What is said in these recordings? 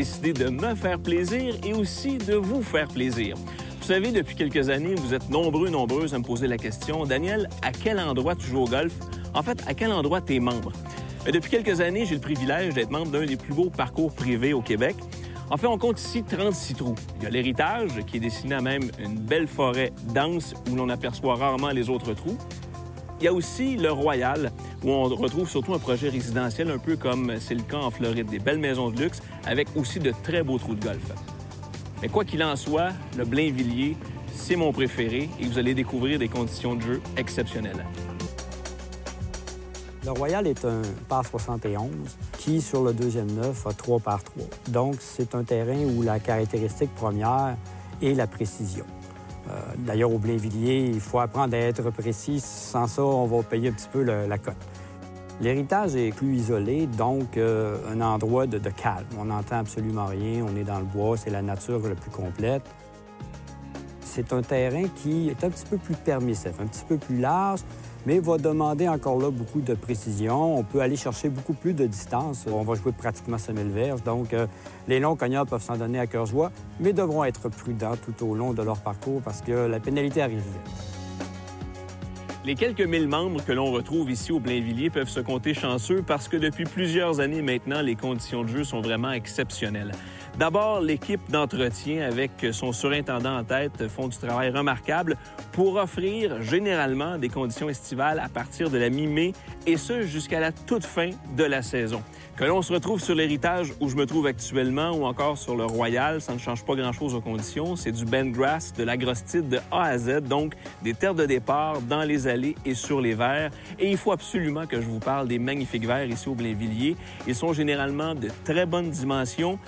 décidé de me faire plaisir et aussi de vous faire plaisir. Vous savez, depuis quelques années, vous êtes nombreuses à me poser la question, Daniel, à quel endroit tu joues au golf? En fait, à quel endroit tu es membre? Depuis quelques années, j'ai le privilège d'être membre d'un des plus beaux parcours privés au Québec. En fait, on compte ici 36 trous. Il y a l'Héritage, qui est destiné à même une belle forêt dense où l'on aperçoit rarement les autres trous. Il y a aussi le Royal, où on retrouve surtout un projet résidentiel, un peu comme c'est le cas en Floride, des belles maisons de luxe, avec aussi de très beaux trous de golf. Mais quoi qu'il en soit, le Blainvilliers, c'est mon préféré et vous allez découvrir des conditions de jeu exceptionnelles. Le Royal est un par 71 qui, sur le deuxième neuf, a 3 par 3. Donc, c'est un terrain où la caractéristique première est la précision. D'ailleurs, au Blainvilliers, il faut apprendre à être précis. Sans ça, on va payer un petit peu la cote. L'Héritage est plus isolé, donc un endroit de calme. On n'entend absolument rien, on est dans le bois, c'est la nature la plus complète. C'est un terrain qui est un petit peu plus permissif, un petit peu plus large, mais va demander encore là beaucoup de précision. On peut aller chercher beaucoup plus de distance. On va jouer pratiquement 5000 verges, donc les longs cogneurs peuvent s'en donner à cœur joie, mais devront être prudents tout au long de leur parcours parce que la pénalité arrive vite. Les quelques 1000 membres que l'on retrouve ici au Blainvilliers peuvent se compter chanceux parce que depuis plusieurs années maintenant, les conditions de jeu sont vraiment exceptionnelles. D'abord, l'équipe d'entretien avec son surintendant en tête font du travail remarquable pour offrir généralement des conditions estivales à partir de la mi-mai et ce jusqu'à la toute fin de la saison. Que l'on se retrouve sur l'Héritage où je me trouve actuellement ou encore sur le Royal, ça ne change pas grand-chose aux conditions. C'est du bentgrass, de l'agrostide de A à Z, donc des terres de départ dans les allées et sur les verts. Et il faut absolument que je vous parle des magnifiques verts ici au Blainvilliers. Ils sont généralement de très bonnes dimensions.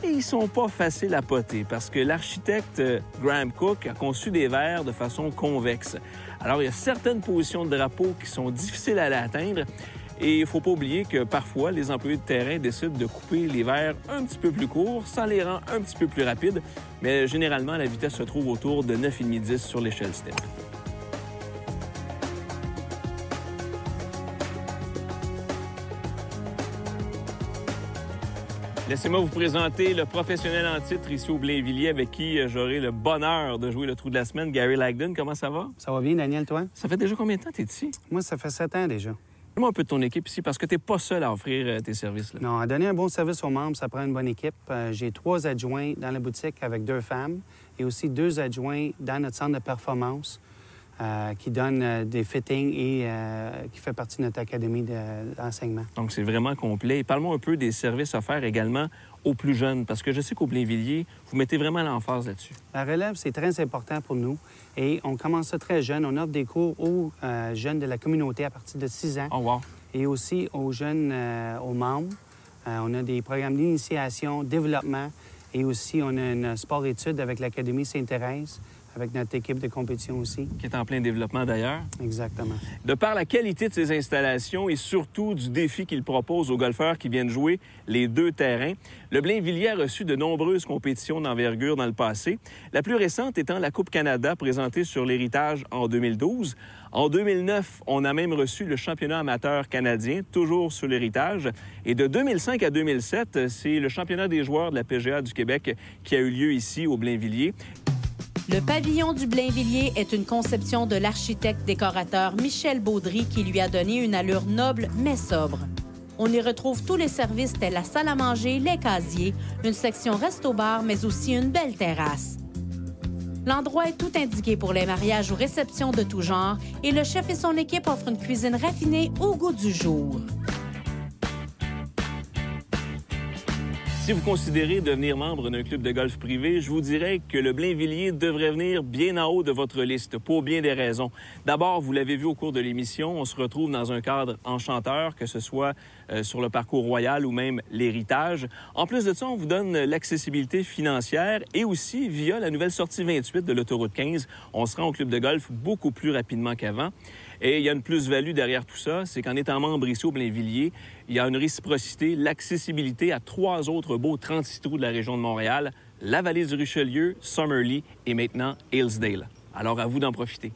Et ils sont pas faciles à poter parce que l'architecte Graham Cook a conçu des verres de façon convexe. Alors, il y a certaines positions de drapeau qui sont difficiles à aller atteindre et il ne faut pas oublier que parfois, les employés de terrain décident de couper les verres un petit peu plus courts, ça les rend un petit peu plus rapides, mais généralement, la vitesse se trouve autour de 9,5-10 sur l'échelle STEP. Laissez-moi vous présenter le professionnel en titre ici au Blainvilliers avec qui j'aurai le bonheur de jouer le trou de la semaine, Gary Lagden. Comment ça va? Ça va bien, Daniel, toi? Ça fait déjà combien de temps que tu es ici? Moi, ça fait 7 ans déjà. Parle-moi un peu de ton équipe ici parce que tu n'es pas seul à offrir tes services. Là. Non, à donner un bon service aux membres, ça prend une bonne équipe. J'ai 3 adjoints dans la boutique avec 2 femmes et aussi 2 adjoints dans notre centre de performance qui donnent des fittings et qui fait partie de notre académie d'enseignement. Donc, c'est vraiment complet. Et parle-moi un peu des services offerts également aux plus jeunes, parce que je sais qu'au Blainvilliers, vous mettez vraiment l'emphase là-dessus. La relève, c'est très important pour nous et on commence ça très jeune. On offre des cours aux jeunes de la communauté à partir de 6 ans. Oh, wow. Et aussi aux jeunes, aux membres. On a des programmes d'initiation, développement et aussi on a un sport-études avec l'Académie Sainte-Thérèse, avec notre équipe de compétition aussi. Qui est en plein développement d'ailleurs. Exactement. De par la qualité de ces installations et surtout du défi qu'il propose aux golfeurs qui viennent jouer les 2 terrains, le Blainvilliers a reçu de nombreuses compétitions d'envergure dans le passé, la plus récente étant la Coupe Canada présentée sur l'Héritage en 2012. En 2009, on a même reçu le championnat amateur canadien, toujours sur l'Héritage. Et de 2005 à 2007, c'est le championnat des joueurs de la PGA du Québec qui a eu lieu ici au Blainvilliers. Le pavillon du Blainvilliers est une conception de l'architecte-décorateur Michel Baudry qui lui a donné une allure noble mais sobre. On y retrouve tous les services tels la salle à manger, les casiers, une section resto-bar, mais aussi une belle terrasse. L'endroit est tout indiqué pour les mariages ou réceptions de tout genre et le chef et son équipe offrent une cuisine raffinée au goût du jour. Si vous considérez devenir membre d'un club de golf privé, je vous dirais que le Blainvilliers devrait venir bien en haut de votre liste, pour bien des raisons. D'abord, vous l'avez vu au cours de l'émission, on se retrouve dans un cadre enchanteur, que ce soit sur le parcours royal ou même l'Héritage. En plus de ça, on vous donne l'accessibilité financière et aussi, via la nouvelle sortie 28 de l'autoroute 15, on se rend au club de golf beaucoup plus rapidement qu'avant. Et il y a une plus-value derrière tout ça, c'est qu'en étant membre ici au Blainvilliers, il y a une réciprocité, l'accessibilité à 3 autres beaux 36 trous de la région de Montréal, la vallée du Richelieu, Summerlee et maintenant Hillsdale. Alors à vous d'en profiter.